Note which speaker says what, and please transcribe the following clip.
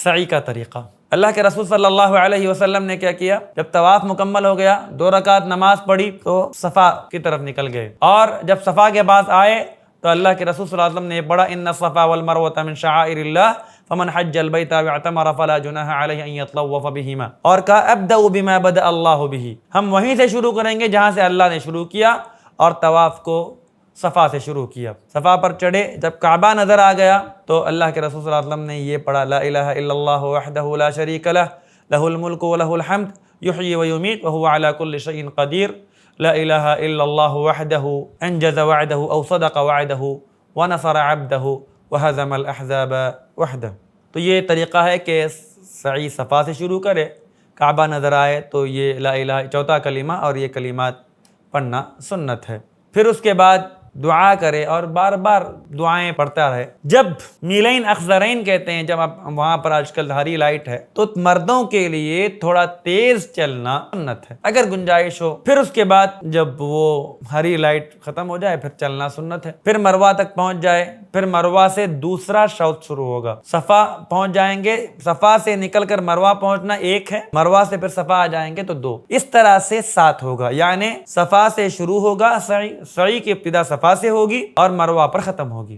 Speaker 1: سعی کا طریقہ۔ اللہ کے رسول صلی اللہ علیہ وسلم نے کیا کیا، جب طواف مکمل ہو گیا، 2 رکعت نماز پڑھی تو صفا کی طرف نکل گئے، اور جب صفا کے پاس آئے تو اللہ کے رسول صلی اللہ علیہ وسلم نے پڑھا ان الصفا والمروۃ من شعائر اللہ فمن حج البیت واعتمر فلا جناح علیہ ان یطوف بہما، اور کہا ابدأ بما بدأ اللہ بہ، ہم وہیں سے شروع کریں گے جہاں سے اللہ نے شروع کیا، اور طواف کو صفا سے شروع کیا۔ صفا پر چڑھے، جب کعبہ نظر آ گیا تو اللہ کے رسول صلی اللہ علیہ وسلم نے یہ پڑھا لا الہ الا اللہ وحدہ لا شریک لہ لہ الملک ولہ الحمد یحیی ویمیت وہو علی کل شیء قدیر لا الہ الا اللہ وحدہ انجز وعدہ او صدق وعدہ ونصر عبدہ وہزم الاحزاب وحدہ۔ تو یہ طریقہ ہے کہ سعی صفا سے شروع کرے، کعبہ نظر آئے تو یہ لا الہ چوتھا کلمہ اور یہ کلمات پڑھنا سنت ہے۔ پھر اس کے بعد دعا کرے اور بار بار دعائیں پڑھتا رہے۔ جب میلین اخضرین کہتے ہیں، جب آپ وہاں پر آج کل ہری لائٹ ہے تو مردوں کے لیے تھوڑا تیز چلنا سنت ہے اگر گنجائش ہو، پھر اس کے بعد جب وہ ہری لائٹ ختم ہو جائے پھر چلنا سنت ہے۔ پھر مروہ تک پہنچ جائے، پھر مروہ سے دوسرا شوط شروع ہوگا، صفا پہنچ جائیں گے، صفا سے نکل کر مروہ پہنچنا 1 ہے، مروہ سے پھر صفا آ جائیں گے تو 2، اس طرح سے 7 ہوگا، یعنی صفا سے شروع ہوگا سعی کی ابتدا صفا سے ہوگی اور مروہ پر ختم ہوگی۔